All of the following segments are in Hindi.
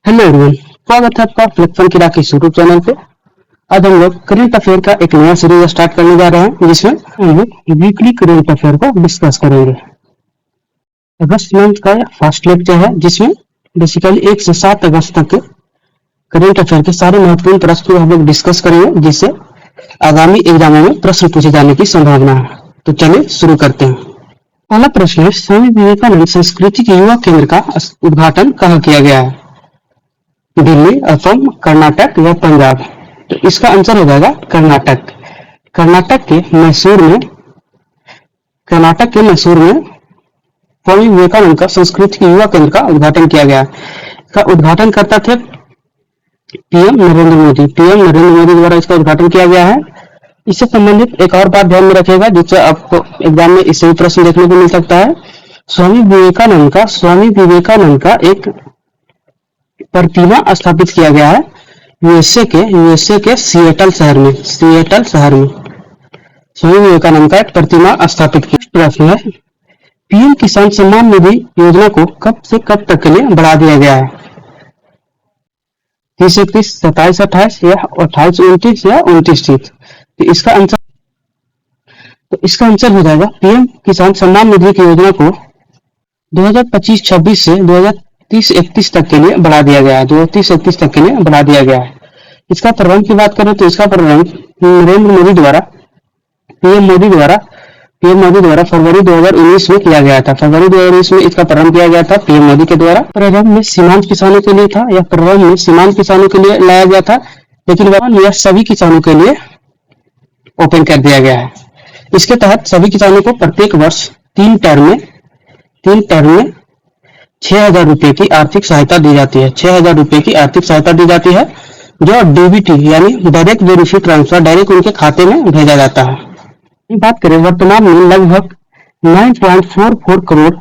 हेलो एवरीवन, स्वागत है आपका फ्लिप की राखी यूट्यूब चैनल पे। आज हम लोग करंट अफेयर का एक नया सीरीज स्टार्ट करने जा रहे हैं, जिसमें हम लोग वीकली करंट अफेयर को डिस्कस करेंगे। अगस्त मंथ का फर्स्ट लेक्चर है, जिसमें बेसिकली 1 से 7 अगस्त तक के करंट अफेयर के सारे महत्वपूर्ण प्रश्न को हम लोग डिस्कस करेंगे, जिससे आगामी एग्जामों में प्रश्न पूछे जाने की संभावना है। तो चलिए शुरू करते हैं। पहला प्रश्न है, स्वामी विवेकानंद सांस्कृतिक युवा केंद्र का उद्घाटन कहाँ किया गया है? दिल्ली, असम, कर्नाटक या पंजाब? तो इसका आंसर हो जाएगा कर्नाटक। कर्नाटक के मैसूर में स्वामी विवेकानंद का सांस्कृतिक युवा केंद्र का उद्घाटन किया गया। इसका उद्घाटन करता थे पीएम नरेंद्र मोदी। पीएम नरेंद्र मोदी द्वारा इसका उद्घाटन किया गया है। इससे संबंधित एक और बात ध्यान में रखिएगा, जिससे आपको एग्जाम में इससे भी प्रश्न देखने को मिल सकता है। स्वामी विवेकानंद का एक प्रतिमा स्थापित किया गया है यूएसए के सिएटल शहर में। स्वामी विवेकानंद का एक प्रतिमा स्थापित किया। प्रश्न है, पीएम किसान सम्मान निधि योजना को कब से कब तक के लिए बढ़ा दिया गया है? 30-31, 27-28 या 28-29 या 29-30? तो इसका आंसर हो जाएगा, पीएम किसान सम्मान निधि की योजना को 2025-26 से 2030-31 तक के लिए बढ़ा दिया गया है। 2030-31 तक के लिए बढ़ा दिया गया है। इसका प्रारंभ की बात करें तो इसका प्रारंभ पीएम मोदी द्वारा फरवरी 2019 में किया गया था। फरवरी 2019 में इसका प्रारंभ किया गया था पीएम मोदी के द्वारा। प्रारंभ में सीमांत किसानों के लिए था, या प्रारंभ में सीमांत किसानों के लिए लाया गया था, लेकिन यह सभी किसानों के लिए ओपन कर दिया गया है। इसके तहत सभी किसानों को प्रत्येक वर्ष 3 टर्म में 6,000 रुपए की आर्थिक सहायता दी जाती है। 6,000 रुपए की आर्थिक सहायता दी जाती है, जो डीबीटी यानी डायरेक्ट बेनिफिट ट्रांसफर डायरेक्ट उनके खाते में भेजा जाता है। बात करें, वर्तमान में लगभग 9.44 करोड़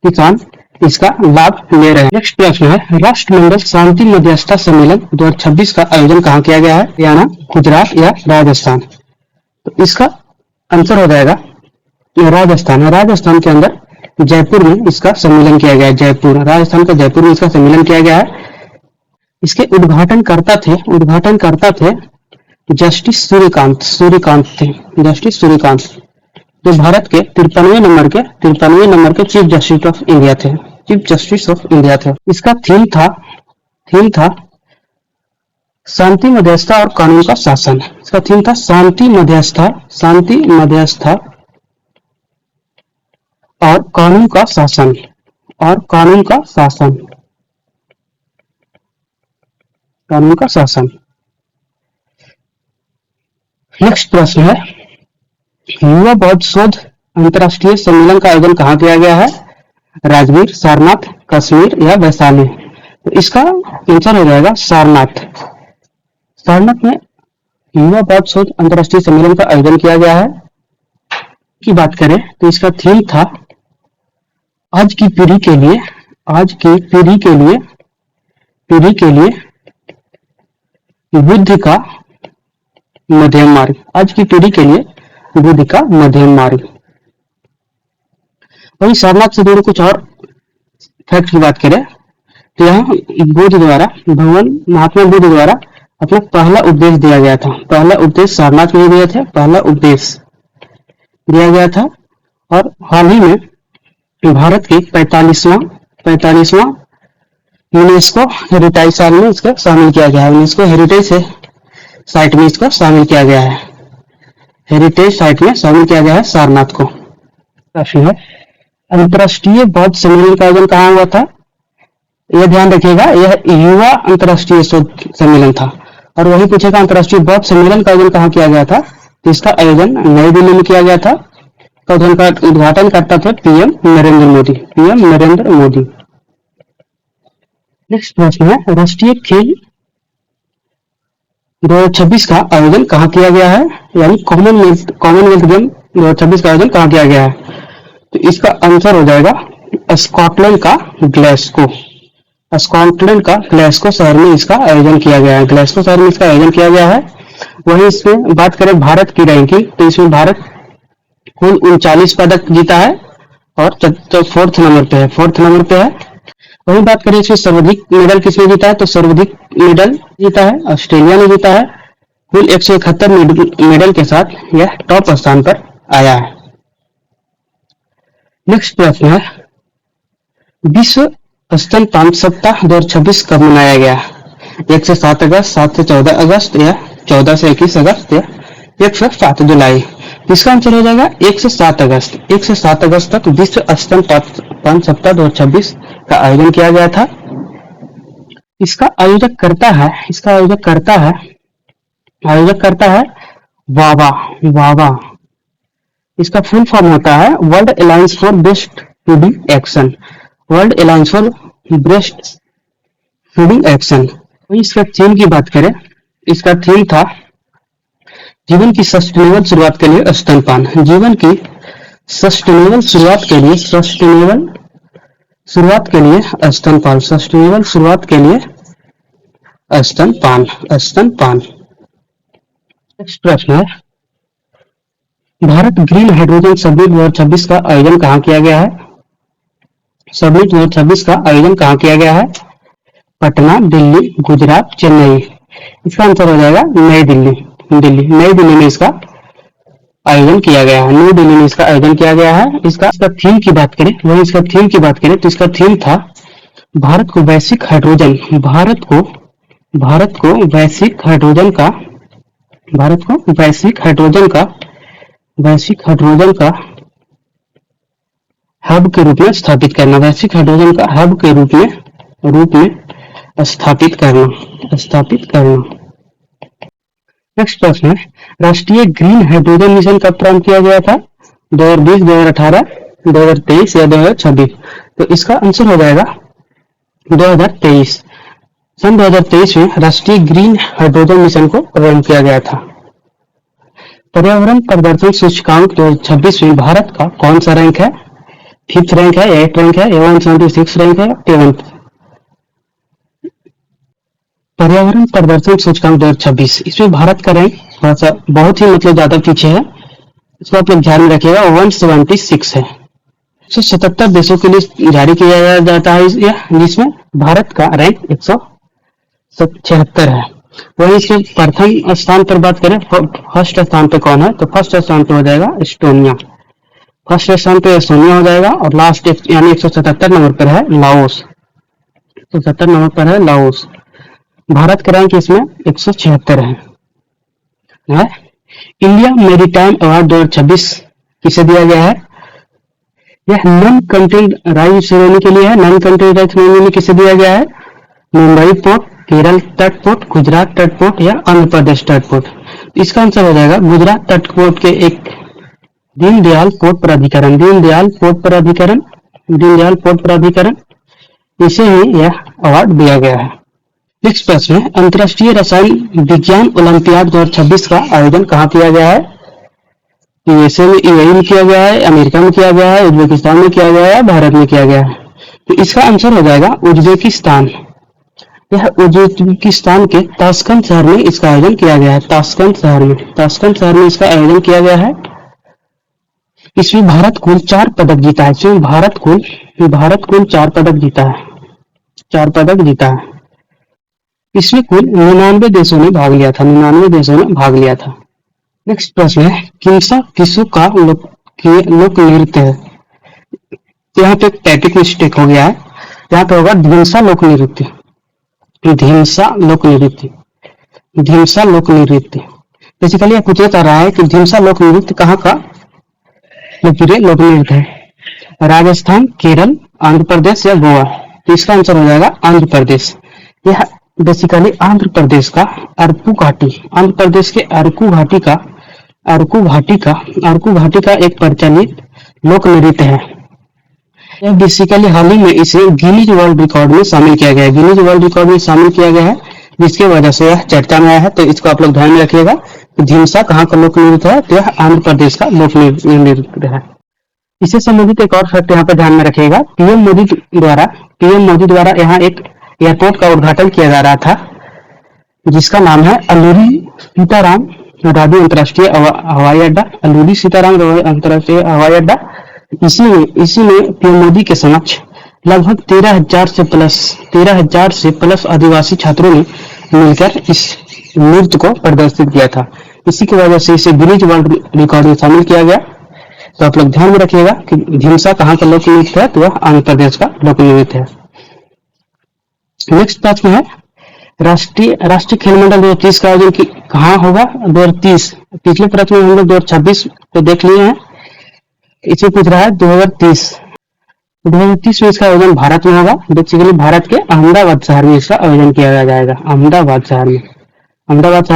किसान इसका लाभ ले रहे हैं। नेक्स्ट प्रश्न है, राष्ट्रमंडल शांति मध्यस्थता सम्मेलन 2026 का आयोजन कहाँ किया गया है? हरियाणा, गुजरात या राजस्थान? तो इसका आंसर हो जाएगा राजस्थान। राजस्थान के अंदर जयपुर में इसका सम्मेलन किया गया है। राजस्थान के जयपुर में इसका सम्मेलन किया गया है। इसके उद्घाटनकर्ता थे जस्टिस सूर्यकांत थे। जो भारत के 93 नंबर के चीफ जस्टिस ऑफ इंडिया थे। इसका थीम था शांति मध्यस्थता और कानून का शासन। इसका थीम था शांति मध्यस्थता और कानून का शासन। नेक्स्ट प्रश्न है, युवा बौद्ध शोध अंतरराष्ट्रीय सम्मेलन का आयोजन कहाँ किया गया है? राजगीर, सारनाथ, कश्मीर या वैशाली? तो इसका आंसर हो जाएगा सारनाथ में युवा बौद्ध शोध अंतरराष्ट्रीय सम्मेलन का आयोजन किया गया है। की बात करें तो इसका थीम था आज की पीढ़ी के लिए बुद्धि का मध्यम मार्ग। आज की पीढ़ी के लिए बुद्धि का मध्यम मार्ग। वही सारनाथ से जुड़े कुछ और फैक्ट की बात करें तो यहाँ भगवान महात्मा बुद्ध द्वारा अपना पहला उपदेश दिया गया था। पहला उपदेश सारनाथ में दिए थे, पहला उपदेश दिया गया था। और हाल ही में भारत के 45वां यूनेस्को हेरिटेज साल में इसको शामिल किया गया है। यूनेस्को हेरिटेज साइट में इसको शामिल किया गया है। हेरिटेज साइट में शामिल किया गया है सारनाथ को। प्रश्न है, अंतरराष्ट्रीय बौद्ध सम्मेलन का आयोजन कहाँ हुआ था? यह ध्यान रखिएगा, यह युवा अंतरराष्ट्रीय सम्मेलन था। और वही पूछेगा अंतरराष्ट्रीय बौद्ध सम्मेलन का आयोजन कहाँ किया गया था? तो इसका आयोजन नई दिल्ली में किया गया था। उद्घाटन करता था पीएम नरेंद्र मोदी। नेक्स्ट प्रश्न है, राष्ट्रीय खेल 2026 का आयोजन कहाँ किया गया है? यानी कॉमनवेल्थ गेम 2026 का आयोजन कहाँ किया गया है? तो इसका आंसर हो जाएगा स्कॉटलैंड का ग्लासगो शहर में इसका आयोजन किया गया है। ग्लासगो शहर में इसका आयोजन किया गया है। वहीं इसमें बात करें भारत की रैंकिंग, तो इसमें भारत कुल 39 पदक जीता है और 4th नंबर पे है। वही बात करें इसमें सर्वाधिक मेडल किसने जीता है, तो सर्वाधिक मेडल जीता है ऑस्ट्रेलिया ने जीता है। कुल 171 मेडल के साथ यह टॉप स्थान पर आया है। नेक्स्ट प्रश्न है, विश्व स्तनपान सप्ताह 2026 कब मनाया गया? 1 से 7 अगस्त, 7 से 14 अगस्त, या 14 से 21 अगस्त, या 1 से 7 जुलाई? इसका आंसर हो जाएगा 1 से 7 अगस्त। 1 से 7 अगस्त तक विश्व स्तनपान सप्ताह 2026 का आयोजन किया गया था। इसका आयोजक करता है वावा। वावा इसका फुल फॉर्म होता है world alliance for breast feeding action. World alliance for breast feeding action. इसका थीम की बात करें, इसका थीम था जीवन की सस्टेनेबल शुरुआत के लिए स्तनपान। जीवन की सस्टेनेबल शुरुआत के लिए स्तनपान। सस्टेनेबल शुरुआत के लिए स्तनपान। नेक्स्ट प्रश्न है, भारत ग्रीन हाइड्रोजन समिट 2026 का आयोजन कहाँ किया गया है? समिट 2026 का आयोजन कहाँ किया गया है? पटना, दिल्ली, गुजरात, चेन्नई। इसका आंसर हो जाएगा नई दिल्ली। नई दिल्ली में इसका आयोजन किया गया है। नई दिल्ली में इसका आयोजन किया गया है। इसका थीम की बात करें तो इसका थीम था भारत को वैश्विक हाइड्रोजन हब के रूप में स्थापित करना। वैश्विक हाइड्रोजन का हब के रूप में स्थापित करना। नेक्स्ट प्रश्न है, राष्ट्रीय ग्रीन हाइड्रोजन मिशन कब प्रारंभ किया गया था? 2020, 2018, 2023 या 2026? तो इसका आंसर हो जाएगा 2023। सन 2023 में राष्ट्रीय ग्रीन हाइड्रोजन मिशन को प्रारंभ किया गया था। पर्यावरण प्रदर्शन सूचकांक 2026 में भारत का कौन सा रैंक है? 5th रैंक है, 8th रैंक है, 176 रैंक है, 7th? पर्यावरण प्रदर्शन सूचकांक 2026, इसमें भारत का रैंक थोड़ा सा बहुत ही ज्यादा पीछे है। इसको आप लोग ध्यान में रखिएगा, 176 है। 177 देशों के लिए जारी किया जाता है जिसमें भारत का रैंक 176 है। वहीं इसके प्रथम स्थान पर बात करें, फर्स्ट स्थान पे कौन है? तो फर्स्ट स्थान पे हो जाएगा एस्टोनिया। फर्स्ट स्थान पे एस्टोनिया हो जाएगा और लास्ट यानी 177 नंबर पर है लाओस। 177 नंबर पर है लाओस। भारत का रैंक इसमें 176 है। इंडिया मेरीटाइम अवार्ड 2026 किसे दिया गया है? यह नॉन कंटेंट राइज सेरेमनी के लिए है। नॉन कंटेंट राइज सेरेमनी में किसे दिया गया है? मुंबई पोर्ट, केरल तट पोर्ट, गुजरात तट पोर्ट या आंध्र प्रदेश तट पोर्ट? इसका आंसर हो जाएगा गुजरात तट पोर्ट के एक दीनदयाल पोर्ट प्राधिकरण इसे ही यह अवार्ड दिया गया है। नेक्स्ट प्रश्न है, अंतर्राष्ट्रीय रसायन विज्ञान ओलंपियाड 2026 का आयोजन कहाँ किया गया है? यूएसए में, यूएई में किया गया है, अमेरिका में किया गया है, उज्बेकिस्तान में किया गया है, भारत में किया गया है? तो इसका आंसर हो जाएगा उज्बेकिस्तान। यह उज्बेकिस्तान के ताशकंद शहर में इसका आयोजन किया गया है। ताशकंद शहर में इसका आयोजन किया गया है। इसमें भारत कुल 4 पदक जीता है। इसमें भारत कुल 4 पदक जीता है। इसमें कुल 99 देशों ने भाग लिया था। नेक्स्ट प्रश्न है, किम्सा किसु का लोक नृत्य है? यहाँ पे टैटिक मिस्टेक हो गया है। यहाँ पे होगा धिमसा लोक नृत्य। बेसिकली यह पूछना चाह रहा है कि धिमसा लोक नृत्य कहाँ का लोकप्रिय लोक नृत्य है? राजस्थान, केरल, आंध्र प्रदेश या गोवा? तो इसका आंसर हो जाएगा आंध्र प्रदेश। यह बेसिकली आंध्र प्रदेश के अरकू घाटी का एक प्रचलित लोक नृत्य है। यह बेसिकली हाल ही में इसे गिनीज वर्ल्ड रिकॉर्ड में शामिल किया गया है, जिसके वजह से यह चर्चा में आया है। तो इसको आप लोग ध्यान में रखिएगा कि धिमसा कहाँ का लोक नृत्य है? तो यह आंध्र प्रदेश का लोक नृत्य है। इससे संबंधित एक और फैक्ट यहाँ पे ध्यान में रखिएगा, पीएम मोदी द्वारा यहाँ एक एयरपोर्ट का उद्घाटन किया जा रहा था जिसका नाम है अल्लूरी सीताराम राजू अंतर्राष्ट्रीय हवाई अड्डा। इसी में पीएम मोदी के समक्ष लगभग 13,000 से प्लस आदिवासी छात्रों ने मिलकर इस नृत्य को प्रदर्शित किया था। इसी की वजह से इसे गिनीज वर्ल्ड रिकॉर्ड में शामिल किया गया। तो आप लोग ध्यान में रखिएगा कि ढीमसा कहाँ का लोक नृत्य है, तो वह आंध्र प्रदेश का लोक नृत्य है। नेक्स्ट प्रश्न है, राष्ट्रीय खेल मंडल 2030 का आयोजन कहाँ होगा? 2030। पिछले प्रश्न में हम लोग 2026 को देख लिए हैं, इसे पूछ रहा है 2030। 2030 में इसका आयोजन भारत में होगा। बेसिकली भारत के अहमदाबाद शहर में इसका आयोजन किया जाएगा। अहमदाबाद शहर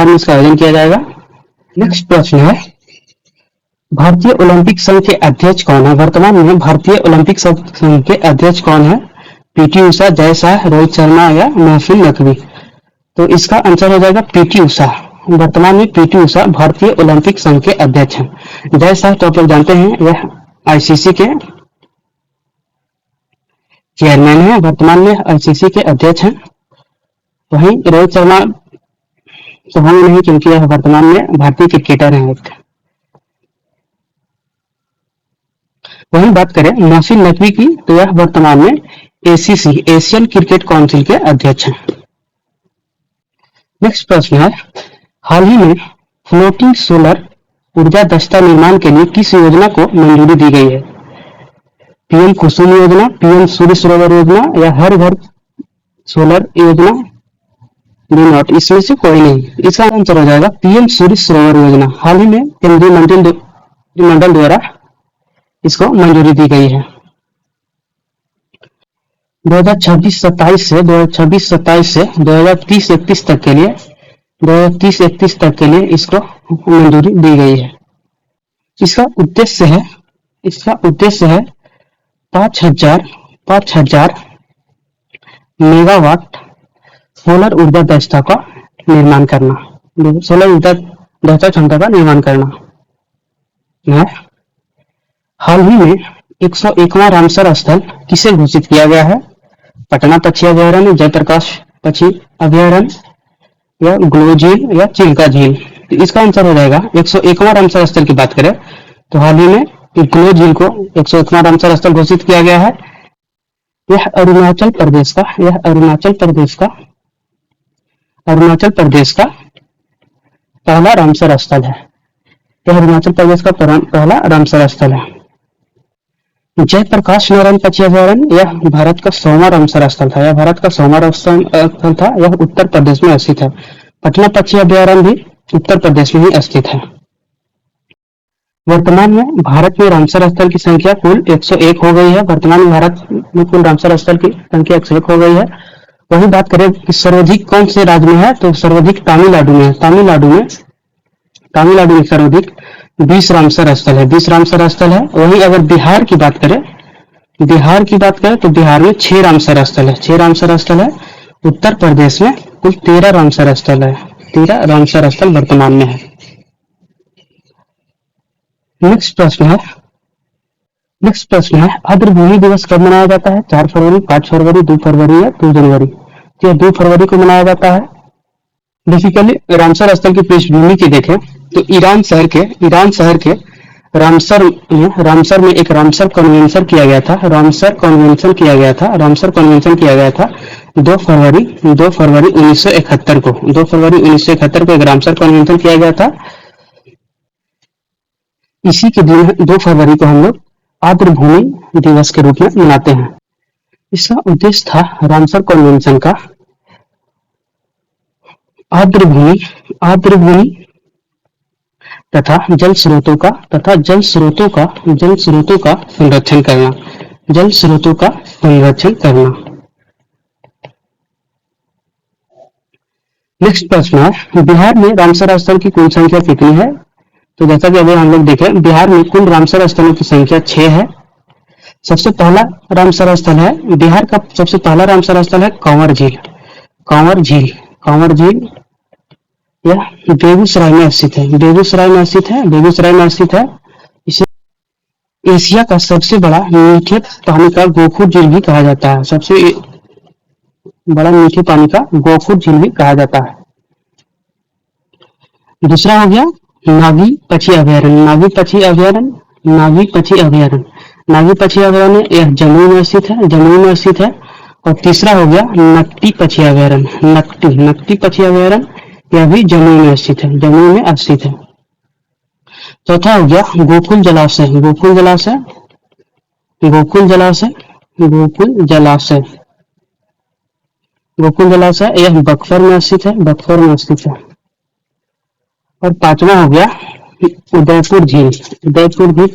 में इसका आयोजन किया जाएगा। नेक्स्ट प्रश्न है, भारतीय ओलंपिक संघ के अध्यक्ष कौन है? वर्तमान में भारतीय ओलंपिक संघ के अध्यक्ष कौन है? पीटी उषा, जय शाह, रोहित शर्मा या महफिल नकवी? तो इसका आंसर हो जाएगा पीटी उषा। वर्तमान में पीटी उषा भारतीय ओलंपिक संघ के अध्यक्ष हैं। जय शाह तो आप लोग जानते हैं, यह आईसीसी के चेयरमैन है, वर्तमान में आईसीसी के अध्यक्ष हैं। वहीं रोहित शर्मा तो होंगे नहीं, क्योंकि यह वर्तमान में भारतीय क्रिकेटर हैं। वहीं बात करें महफिल नकवी की, तो यह वर्तमान में एसीसी, एशियन क्रिकेट काउंसिल के अध्यक्ष हैं। नेक्स्ट प्रश्न है, हाल ही में फ्लोटिंग सोलर ऊर्जा दक्षता निर्माण के लिए किस योजना को मंजूरी दी गई है? पीएम कुसुम योजना, पीएम सूर्य सरोवर योजना या हर घर सोलर योजना? डू नॉट, इसमें से कोई नहीं। इसका आंसर हो जाएगा पीएम सूर्य सरोवर योजना। हाल ही में केंद्रीय मंत्रिमंडल द्वारा इसको मंजूरी दी गई है। 2026-27 से 2030-31 तक के लिए इसको मंजूरी दी गई है। इसका उद्देश्य है 5,000 मेगावाट सोलर ऊर्जा दक्षता का निर्माण करना, सोलर ऊर्जा दक्षता क्षमता का निर्माण करना है। हाल ही में 101वां रामसर स्थल किसे घोषित किया गया है? पटना पक्षी अभयारण्य, जयप्रकाश पक्षी अभयारण्य या ग्लो झील या चिल्का झील? तो इसका आंसर हो जाएगा 101वां रामसर स्थल की बात करें तो हाल ही में ग्लो झील को 101वां रामसर स्थल घोषित किया गया है। यह अरुणाचल प्रदेश का पहला रामसर स्थल है। यह अरुणाचल प्रदेश का पहला रामसर स्थल है। जयप्रकाश नारायण पक्षी अभयारण्य यह भारत का 100वां रामसर स्थल था। यह उत्तर प्रदेश में स्थित है। पटना पक्षी अभयारण्य भी उत्तर प्रदेश में ही स्थित है। वर्तमान में भारत में रामसर स्थल की संख्या कुल 101 हो गई है। वर्तमान में भारत में कुल रामसर स्थल की संख्या 101 हो गई है। वही बात करें कि सर्वाधिक कौन से राज्य में है, तो सर्वाधिक तमिलनाडु में है। तमिलनाडु में सर्वाधिक 20 रामसर स्थल है। वहीं अगर बिहार की बात करें तो बिहार में 6 रामसर स्थल है। उत्तर प्रदेश में कुल 13 रामसर स्थल है। 13 रामसर स्थल वर्तमान में है। नेक्स्ट प्रश्न है आर्द्रभूमि दिवस कब मनाया जाता है? 4 फरवरी, 5 फरवरी, 2 फरवरी या 2 जनवरी? तो 2 फरवरी को मनाया जाता है। बेसिकली रामसर स्थल की पृष्ठभूमि की देखें तो ईरान शहर के रामसर में एक रामसर कन्वेंशन किया गया था। 2 फरवरी 1971 को एक रामसर कन्वेंशन किया गया था। इसी के दिन 2 फरवरी को हम लोग आर्द्रभूमि दिवस के रूप में मनाते हैं। इसका उद्देश्य था रामसर कन्वेंशन का आर्द्रभूमि तथा जल स्रोतों का संरक्षण करना। नेक्स्ट प्रश्न है बिहार में रामसर स्थल की कुल संख्या कितनी है? तो जैसा कि अभी हम लोग देखें बिहार में कुल रामसर स्थलों की संख्या 6 है। सबसे पहला रामसर स्थल है बिहार का सबसे पहला रामसर स्थल है कांवर झील। यह बेगूसराय में स्थित है। इसे एशिया का सबसे बड़ा मीठे पानी का गोखुर झील भी कहा जाता है। सबसे बड़ा मीठे पानी का गोखुर झील भी कहा जाता है। दूसरा हो गया नागी पक्षी अभयारण्य। नागी पछिया अभयारण्य, यह जमुई में स्थित है, जमुई में स्थित है। और तीसरा हो गया नकटी पछिया अभयारण्य, नकटी पछिया अभयारण्य, यह भी जमुई में स्थित है, जमुई में स्थित है। चौथा हो गया गोकुल जलाशय, गोकुल जलाशय, गोकुल जलाशय, गोकुल जलाशय, गोकुल जलाशय, यह बक्सर में स्थित है, बक्सर में स्थित है। और पांचवा हो गया उदयपुर झील, उदयपुर झील,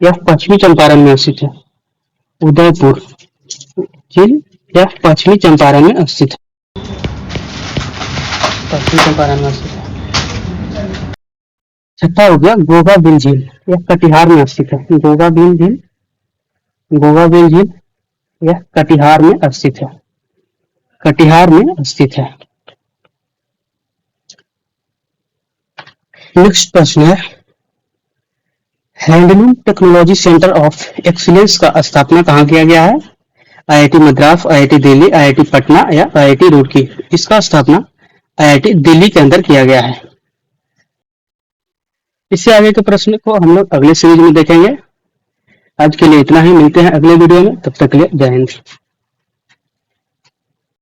यह पश्चिमी चंपारण में स्थित है, उदयपुर झील, यह पश्चिमी चंपारण में स्थित है, पश्चिमी चंपारण में स्थित है। छठा हो गया गोगा बिल झील, यह कटिहार में स्थित है, गोगा बिल झील, गोगा बिल झील, यह कटिहार में स्थित है, कटिहार में स्थित है। नेक्स्ट प्रश्न है handloom technology centre of excellence का स्थापना कहाँ किया गया है? IIT Madras, IIT Delhi, IIT Patna या आईआईटी रुड़की? इसका स्थापना आईआईटी दिल्ली के अंदर किया गया है। इससे आगे के प्रश्न को हम लोग अगले सीरीज में देखेंगे। आज के लिए इतना ही, मिलते हैं अगले वीडियो में, तब तक के लिए जय हिंद।